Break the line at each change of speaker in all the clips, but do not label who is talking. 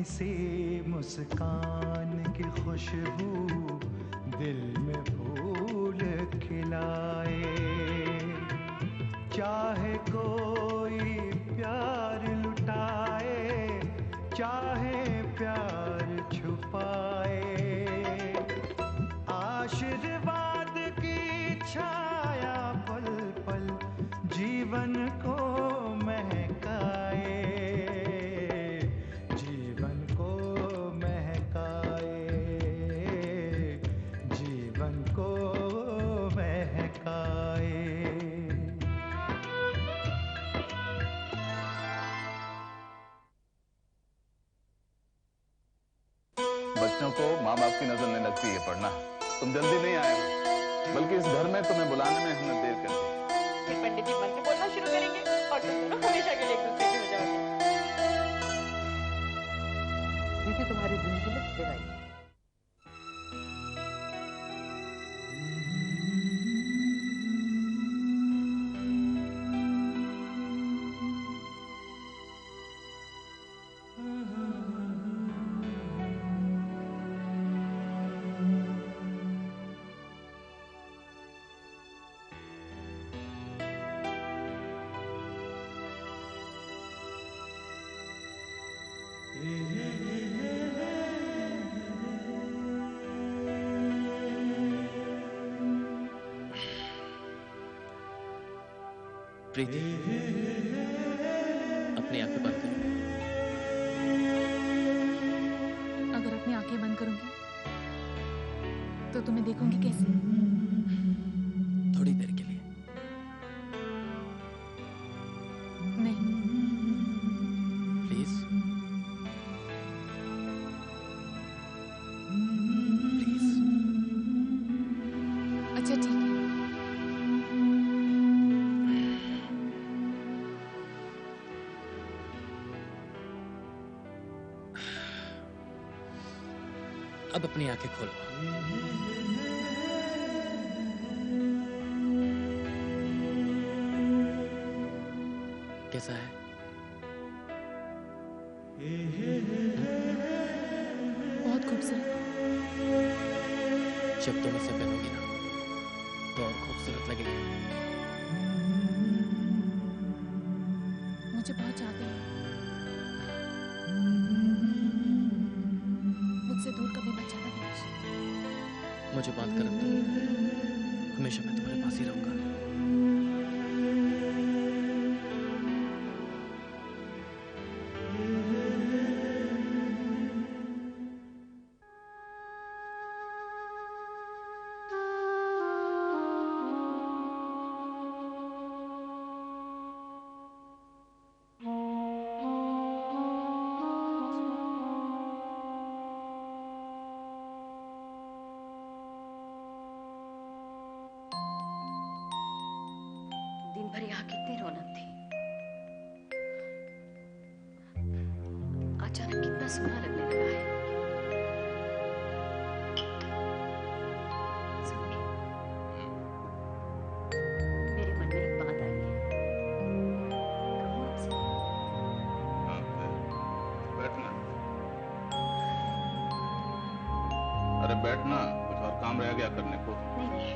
सी मुस्कान की खुशबू दिल में फूल खिलाए। चाहे कोई प्यार लुटाए, चाहे प्यार छुपाए, आशीर्वाद की छाया पल पल जीवन को महकाए, जीवन को महकाए, जीवन को महकाए।
बच्चों को माँ बाप की नजर नहीं लगती है पढ़ना। तुम जल्दी नहीं आए, बल्कि इस घर में तुम्हें बुलाने में हमने देर कर दी।
फिर पंडित जी मंत्र बोलना शुरू करेंगे और तुम दोनों हमेशा के लिए एक दूसरे के हो जाओगे।
दीदी तुम्हारी जिंदगी में फिर आई।
प्रीति, अपनी आंखें बंद करो।
अगर अपनी आंखें बंद करूंगी तो तुम्हें देखूंगी कैसे?
थोड़ी देर के लिए।
नहीं।
Please please.
अच्छा ठीक है।
अब अपनी आंखें खोलो। कैसा है?
बहुत खूबसूरत।
जब तुम इसे पहनोगी ना तो और खूबसूरत लगेगी।
मुझे बहुत चाहते हैं। मुझसे दूर कभी मत जाना दिनेश।
मुझे बात करने दो, हमेशा मैं तुम्हारे पास ही रहूंगा।
दिन भर यहाँ कितनी रौनक थी, अचानक कितना सुना लगने लगा है। सुनिए, मेरे मन में एक बात आई है, कहूँ आपसे?
बैठना। अरे बैठना, कुछ और काम रह गया करने को।
नहीं नहीं,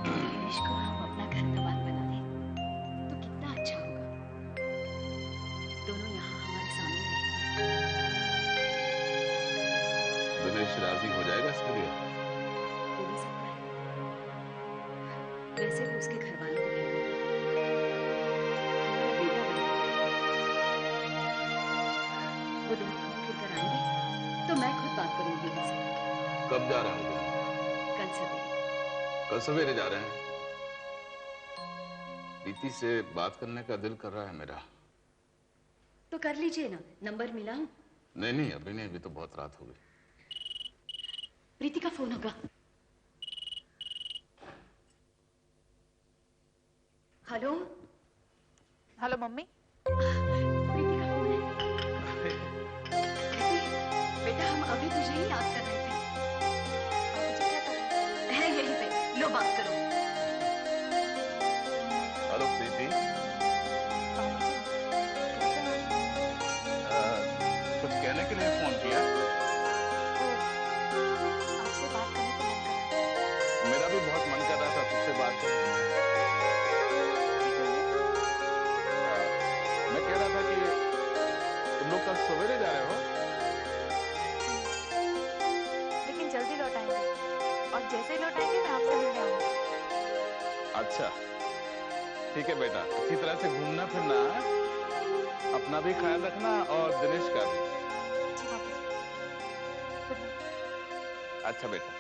दिनेश को हम अपना घर दबान बना दें तो कितना अच्छा होगा। दोनों यहाँ हमारे सामने रहेंगे।
दिनेश राजी हो जाएगा इसके लिए?
हो भी सकता है। वैसे भी उसके घर वालों को कहना बेटा बना। वो दोनों घूम फिर कर आएंगे तो मैं खुद बात करूंगी उनसे।
कब जा रहे हो?
कल सवेरे।
कल सवेरे जा रहे हैं? प्रीति से बात करने का दिल कर रहा है मेरा।
तो कर लीजिए ना, नंबर मिला हूं।
नहीं नहीं, अभी नहीं, अभी तो बहुत रात हो गई।
प्रीति का फोन होगा। Hello
hello mummy.
प्रीति का फोन है। बेटा हम अभी तुझे ही याद कर रहे थे। है यहीं पे, लो बात करो।
हेलो प्रीति। से बात करें। मैं कह रहा था कि तुम लोग कल सवेरे जा रहे हो,
लेकिन जल्दी लौट आएंगे और जैसे ही लौट आएंगे मैं आपसे मिलने आऊंगी।
अच्छा ठीक है बेटा, अच्छी तरह से घूमना फिरना, अपना भी ख्याल रखना और दिनेश का भी।
जी पापा जी, गुड नाइट।
अच्छा बेटा।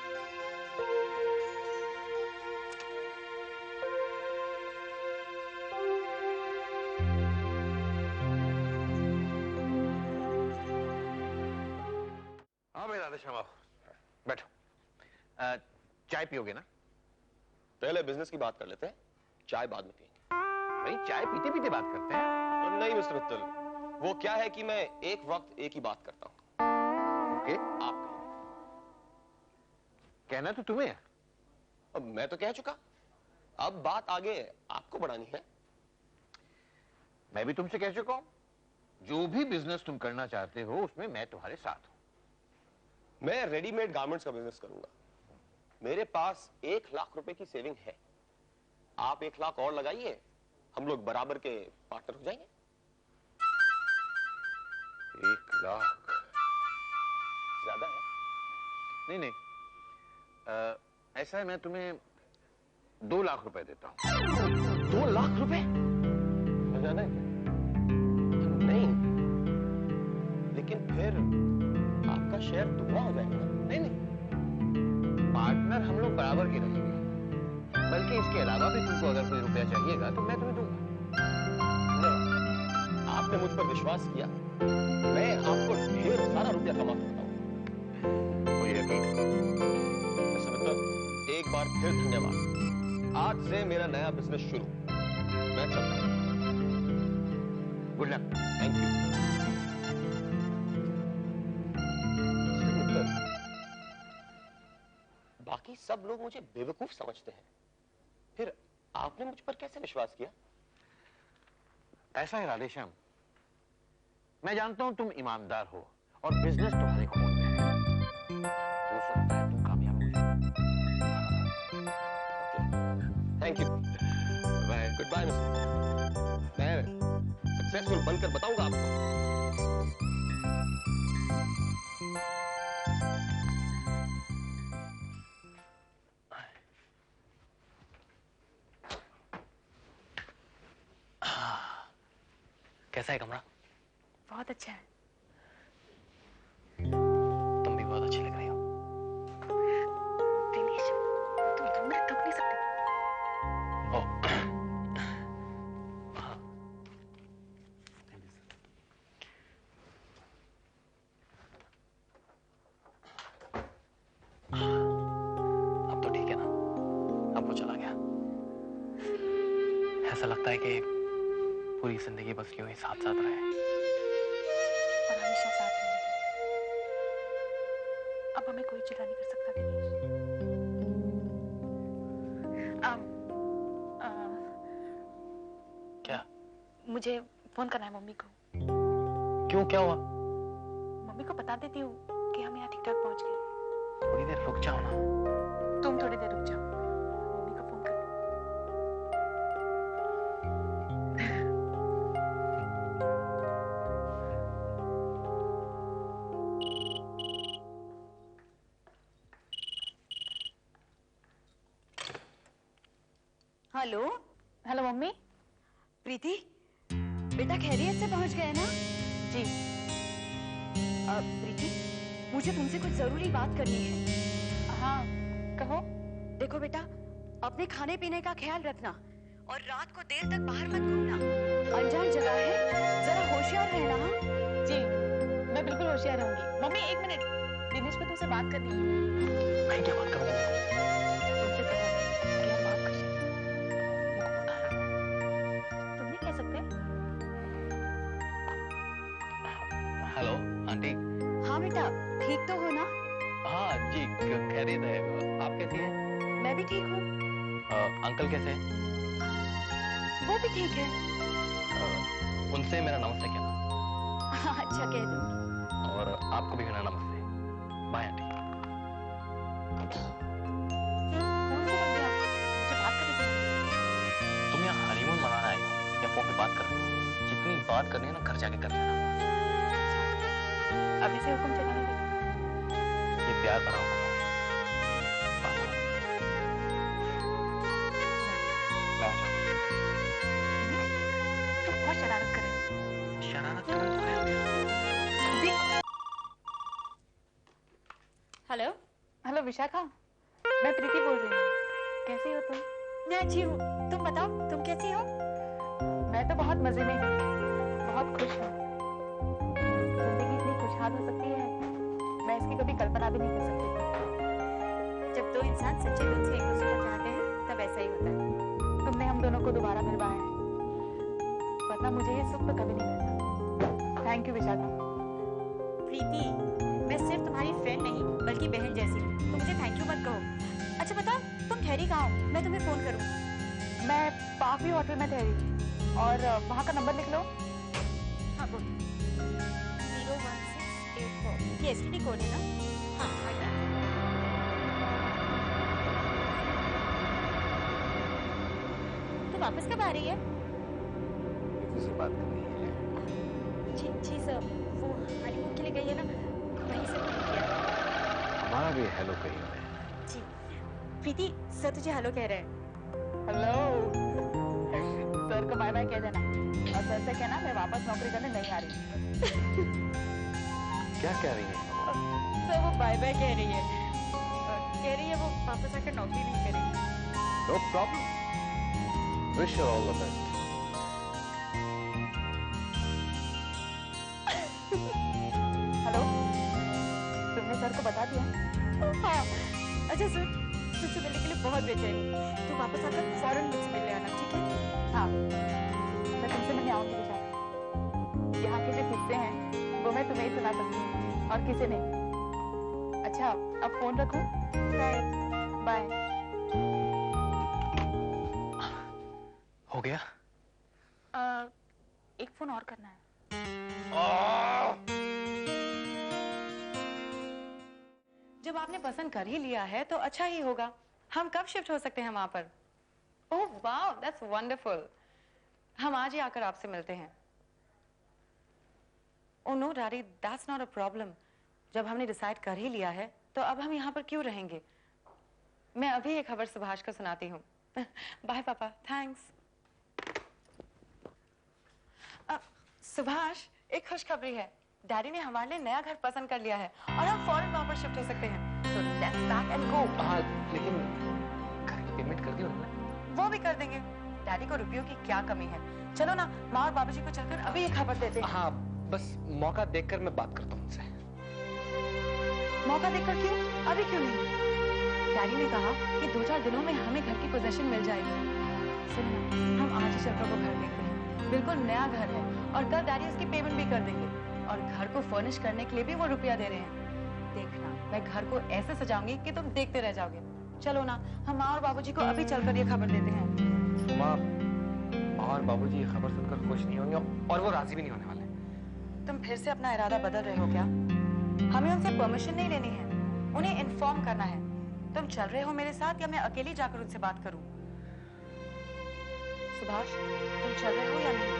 हाँ भाई राधेश्याम आओ, बैठो। चाय पियोगे ना?
पहले बिजनेस की बात कर लेते हैं, चाय बाद में पिएंगे।
भाई चाय पीते पीते बात करते हैं।
और नहीं मिस्टर मित्तल, वो क्या है कि मैं एक वक्त एक ही बात करता हूँ।
ओके,
आप
कहना तो तुम्हें है।
अब मैं तो कह चुका, अब बात आगे आपको बढ़ानी है।
मैं भी तुमसे कह चुका हूं, जो भी बिजनेस तुम करना चाहते हो उसमें मैं तुम्हारे साथ हूं।
मैं रेडीमेड गारमेंट्स का बिजनेस करूंगा। मेरे पास 1 लाख रुपए की सेविंग है। आप 1 लाख और लगाइए, हम लोग बराबर के पार्टनर हो जाएंगे।
1 लाख
ज्यादा है?
नहीं नहीं, ऐसा है, मैं तुम्हें 2 लाख रुपए देता हूं।
2 लाख रुपए? ज्यादा है क्या? नहीं, लेकिन फिर आपका शेयर दुगना हो जाएगा ना?
नहीं नहीं, पार्टनर हम लोग बराबर के रहेंगे। बल्कि इसके अलावा भी तुमको अगर कोई रुपया चाहिएगा तो मैं तुम्हें दूंगा।
नहीं, आपने मुझ पर विश्वास किया, मैं आपको ढेर सारा रुपया कमा सकता हूं।
मुझे यकीन है।
एक बार फिर धन्यवाद। आज से मेरा नया बिजनेस शुरू। मैं चलता हूं।
Good luck.
Thank you. बाकी सब लोग मुझे बेवकूफ समझते हैं, फिर आपने मुझ पर कैसे विश्वास किया?
ऐसा है राधेश्याम, मैं जानता हूं तुम ईमानदार हो और बिजनेस तुम्हारे खून में है। हो सकता है तुम कामयाब हो जाओ।
Thank you. Good bye mister. मैं सक्सेसफुल बनकर बताऊंगा आपको।
कैसा है कमरा?
बहुत अच्छा है।
तुम भी बहुत अच्छी लग रही हो।
दिनेश, तुम 2 मिनट रुक नहीं सकते?
ओह, अब तो ठीक है ना? अब वो चला गया। ऐसा लगता है कि पूरी जिंदगी बस यूं ही साथ साथ रहे
और हमेशा साथ रहेंगे। अब हमें कोई चिढ़ा नहीं कर सकता दिनेश।
क्या?
मुझे फोन करना है मम्मी को।
क्यों, क्या हुआ?
मम्मी को बता देती हूँ कि हम यहाँ ठीक ठाक पहुँच गए।
थोड़ी देर रुक जाओ ना।
तुम थोड़ी देर रुक जाओ, मम्मी को फोन कर।
हेलो।
Hello mummy.
प्रीति, बेटा खैरियत से पहुंच गए ना?
जी।
प्रीति, मुझे तुमसे कुछ जरूरी बात करनी है।
हाँ कहो।
देखो बेटा, अपने खाने पीने का ख्याल रखना और रात को देर तक बाहर मत घूमना। अनजान जगह है, जरा होशियार रहना। हाँ?
जी मैं बिल्कुल होशियार रहूंगी। मम्मी 1 मिनट, दिनेश को तुमसे बात करनी है।
मैं क्या बात करूंगा?
तुमसे कहो कि हम बात कर सकते हैं। तुम नहीं कह सकते?
Hello aunty.
हाँ बेटा, ठीक तो हो ना?
हाँ जी, खैरियत है। आप कैसी हैं?
मैं भी ठीक हूँ।
अंकल कैसे हैं?
वो भी ठीक है।
उनसे मेरा नमस्ते कहना।
अच्छा कह दूंगी।
और आपको भी कहना नमस्ते। Bye aunty.
फोन से लग गया, मुझे बात करनी
बात करनी है ना घर जाके कर लेना।
अभी से हुक्म चलाने लगे।
ये प्यार भरा हुआ है।
तुम बहुत शरारत कर रहे हो।
शरारत करना तो है।
हेलो
हेलो विशाखा, मैं प्रीति बोल रही हूँ। कैसी हो तुम?
मैं अच्छी हूँ, तुम बताओ तुम कैसी हो?
मैं तो बहुत मजे में हूँ, बहुत खुश हूँ। जिंदगी इतनी खुशहाल हो सकती है, मैं इसकी कभी कल्पना भी नहीं कर सकती थी।
जब दो इंसान सच्चे दिल से एक दूसरे को चाहते हैं तब ऐसा ही होता है।
तुमने हम दोनों को दोबारा मिलवाया है, वरना मुझे ये सुख तो कभी नहीं मिलता। Thank you Vishakha.
प्रीति, मैं सिर्फ तुम्हारी फ्रेंड नहीं बल्कि बहन जैसी हूँ, तो मुझे थैंक यू मत कहो। अच्छा बताओ तुम ठहरी कहाँ हो? मैं तुम्हें फोन करूँ?
मैं पार्क व्यू होटल में ठहरी थी, और वहाँ का नंबर लिख लो।
हाँ बोल। 01684 ये एसटीडी कोड है ना? हाँ आ गया। तो वापस कब आ रही है?
किसी बात कर रही है।
जी सर, वो हनीमून के लिए गई है ना, वहीं से फोन किया।
हमारा भी हेलो कहिए।
जी प्रीति, सर तुझे हेलो कह रहे हैं।
हेलो, सर को बाय बाय कह देना, और सर से कहना मैं वापस नौकरी करने नहीं आ रही।
क्या कह रही है?
सर वो बाय बाय कह रही है, वो वापस आकर नौकरी नहीं करेगी।
No problem, wish you all the best.
Hello, तुमने सर को बता दिया?
हाँ, अच्छा सुन, तुझसे मिलने के लिए बहुत बेचैन हूँ। तू वापस आकर फौरन मुझसे मिलने आना, ठीक है?
हाँ, मैं तुमसे मिलने आऊंगी विशाखा। यहाँ के जो किस्से हैं वो मैं तुम्हें ही सुना सकती हूँ और किसी नहीं। अच्छा, अब फोन रखूं? Bye bye.
हो गया?
एक फोन और करना है।
जब आपने पसंद कर ही लिया है तो अच्छा ही होगा। हम कब शिफ्ट हो सकते हैं वहां पर? Oh wow, that's wonderful. हम आज ही आकर आपसे मिलते हैं। Oh no daddy, that's not a problem. जब हमने डिसाइड कर ही लिया है तो अब हम यहाँ पर क्यों रहेंगे? मैं अभी एक खबर सुभाष को सुनाती हूँ। बाय पापा, थैंक्स। सुभाष, एक खुशखबरी है। डैडी ने हमारे लिए नया घर पसंद कर लिया है और हम फौरन वहां पर शिफ्ट हो सकते हैं। So let's pack and go.
हाँ, लेकिन घर की पेमेंट कर दी उन्होंने?
वो भी कर देंगे। डैडी को रुपयों की क्या कमी है? चलो ना, माँ और बाबूजी को चलकर अभी ये खबर देते हैं।
हाँ, बस मौका देखकर मैं बात करता हूँ उनसे।
मौका देखकर क्यों? अभी क्यों नहीं? डैडी ने कहा कि 2-4 दिनों में हमें घर की पोजीशन मिल जाएगी। सुनो, हम आज ही शर्तों को घर देखते हैं। बिल्कुल नया घर है और कल डैडी उसकी पेमेंट भी कर देंगे और घर को फर्निश करने के लिए भी वो रुपया दे रहे हैं। देखना, मैं घर को ऐसे सजाऊंगी कि तुम देखते रह जाओगे। चलो ना, हम माँ और बाबूजी को अभी चलकर ये खबर देते हैं।
माँ और बाबूजी ये खबर सुनकर खुश नहीं होंगे और वो राजी भी नहीं होने वाले।
तुम फिर से अपना इरादा बदल रहे हो क्या? हमें उनसे परमिशन नहीं लेनी है, उन्हें इन्फॉर्म करना है। तुम चल रहे हो मेरे साथ या मैं अकेली जाकर उनसे बात करूं? सुभाष, तुम चल रहे हो या नहीं?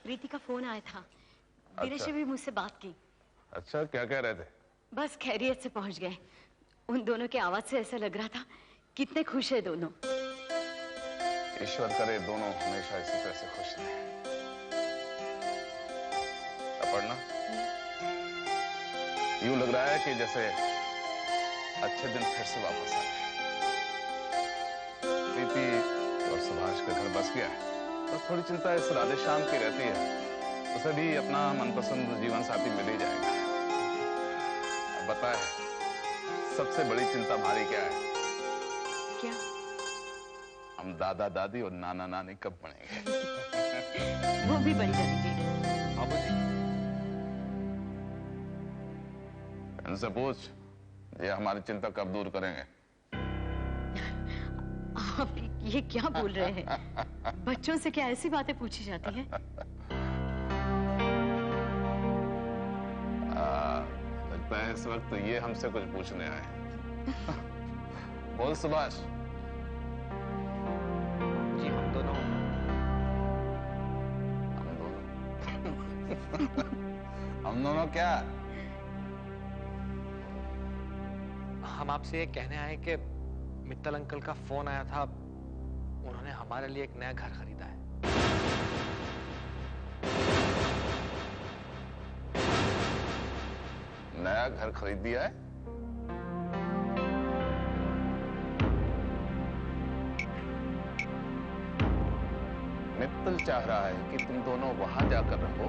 प्रीति का फोन आया था, दिनेश ने भी मुझसे बात की।
अच्छा, क्या कह रहे थे?
बस खैरियत से पहुंच गए। उन दोनों की आवाज से ऐसा लग रहा था कितने खुश है दोनों।
ईश्वर करे दोनों हमेशा इसी तरह से खुश रहे। अपर्णा, यूं लग रहा है कि जैसे अच्छे दिन फिर से वापस आ गए। प्रीति और सुभाष का घर बस गया है। बस थोड़ी चिंता इस राधे श्याम की रहती है। उसे भी अपना मनपसंद जीवन साथी मिल ही जाएगा। अब बताए, सबसे बड़ी चिंता हमारी क्या है?
क्या?
हम दादा दादी और नाना नानी कब बनेंगे?
वो भी बन जाएंगे।
बाबूजी, इनसे पूछ, ये हमारी चिंता कब दूर करेंगे?
आप ये क्या बोल रहे हैं? बच्चों से क्या ऐसी बातें पूछी जाती हैं?
लगता है इस वक्त ये हमसे कुछ पूछने आए हैं। बोल सुभाष।
जी हम दोनों
हम दोनों क्या?
हम आपसे ये कहने आए कि मित्तल अंकल का फोन आया था, उन्होंने हमारे लिए एक नया घर खरीदा है।
नया घर खरीद दिया है? मित्तल चाह रहा है कि तुम दोनों वहां जाकर रहो।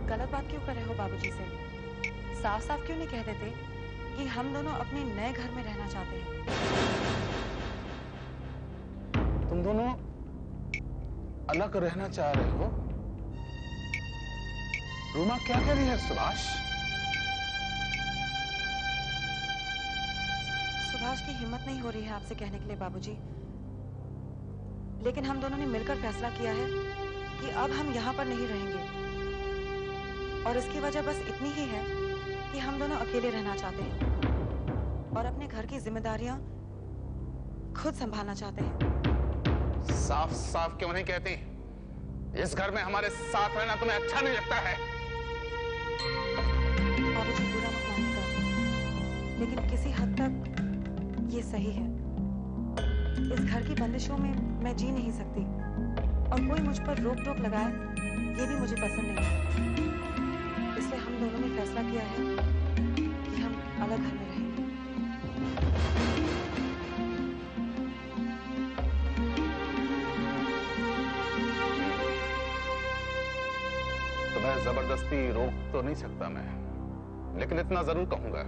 गलत बात क्यों कर रहे हो बाबूजी से? साफ साफ क्यों नहीं कह देते कि हम दोनों अपने नए घर में रहना चाहते हैं?
तुम दोनों अलग रहना चाह रहे हो? रूमा क्या कह रही है सुभाष?
सुभाष की हिम्मत नहीं हो रही है आपसे कहने के लिए बाबूजी, लेकिन हम दोनों ने मिलकर फैसला किया है कि अब हम यहाँ पर नहीं रहेंगे, और इसकी वजह बस इतनी ही है कि हम दोनों अकेले रहना चाहते हैं और अपने घर की जिम्मेदारियां खुद संभालना चाहते हैं।
साफ साफ क्यों नहीं कहती? इस घर में हमारे साथ रहना तुम्हें अच्छा नहीं लगता है?
बाबूजी बुरा मत मानिएगा, लेकिन किसी हद तक ये सही है। इस घर की बंदिशों में मैं जी नहीं सकती, और कोई मुझ पर रोक टोक लगाए ये भी मुझे पसंद नहीं है। इसलिए हम दोनों ने फैसला किया है कि हम अलग घर में रहेंगे।
तुम्हें जबरदस्ती रोक तो नहीं सकता मैं, लेकिन इतना जरूर कहूंगा,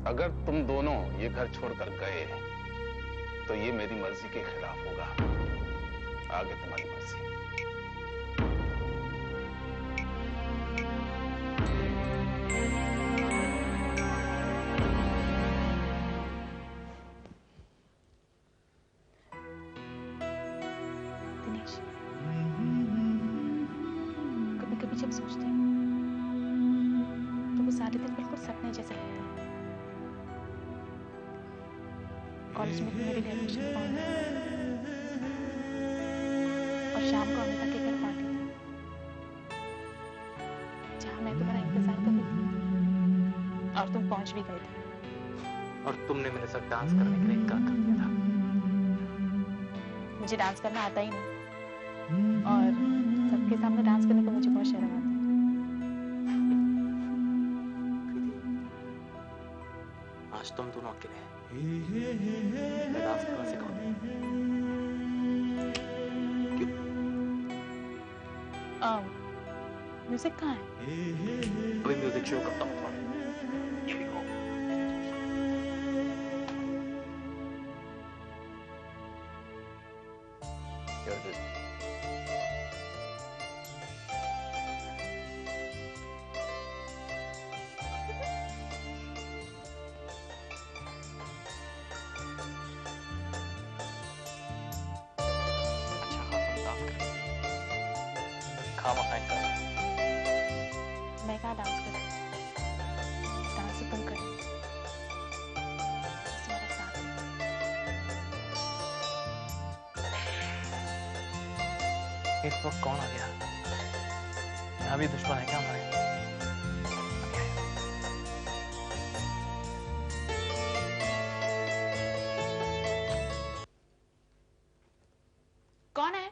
अगर तुम दोनों ये घर छोड़कर गए तो ये मेरी मर्जी के खिलाफ होगा। आगे तुम्हारी मर्जी।
दिनेश, कभी कभी जब सोचती हूँ तो वो सारे दिन बिल्कुल सपने जैसे लगते हैं। कॉलेज में मेरे लिए एडमिशन फॉर्म और शाम को अमिता के घर पार्टी थी, जहाँ मैं तुम्हारा इंतजार कर रही थी और तुम पहुंच भी गए थे।
और तुमने मेरे साथ डांस करने के लिए इनकार कर दिया था।
मुझे डांस करना आता ही नहीं, और सबके सामने डांस करने को मुझे बहुत शर्म आती है।
आज तुम दोनों अकेले हैं, मैं डांस करना सिखाऊंगा।
म्यूजिक कहाँ है?
अभी म्यूजिक शो करता हूँ तुम्हारे। Here we go.
Here it is.
अच्छा हाँ तुम डांस करो। खामा खाएं कर।
मैं कहाँ डांस करूँ? डांस तो तुम करो, बस मेरा साथ दो।
इस वक्त कौन आ गया? यहाँ भी दुश्मन है क्या हमारे?
कौन है?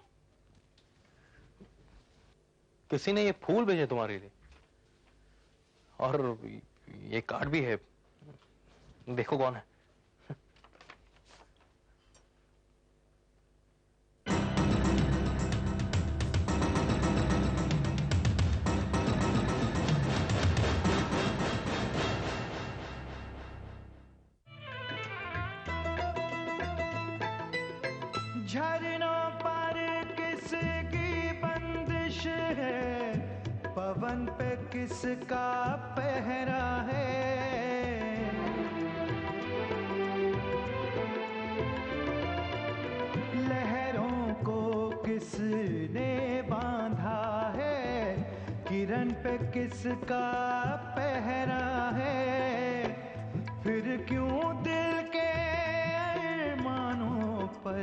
किसी ने ये फूल भेजे तुम्हारे लिए, और ये कार्ड भी है। देखो कौन है।
झरनों पर किसकी बंदिश है, पवन पे किसका पहरा है। लहरों को किसने बांधा है कि हिरन पे किसका पहरा है, फिर क्यों दिल के अरमानों पर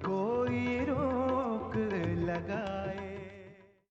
कोई रोक लगा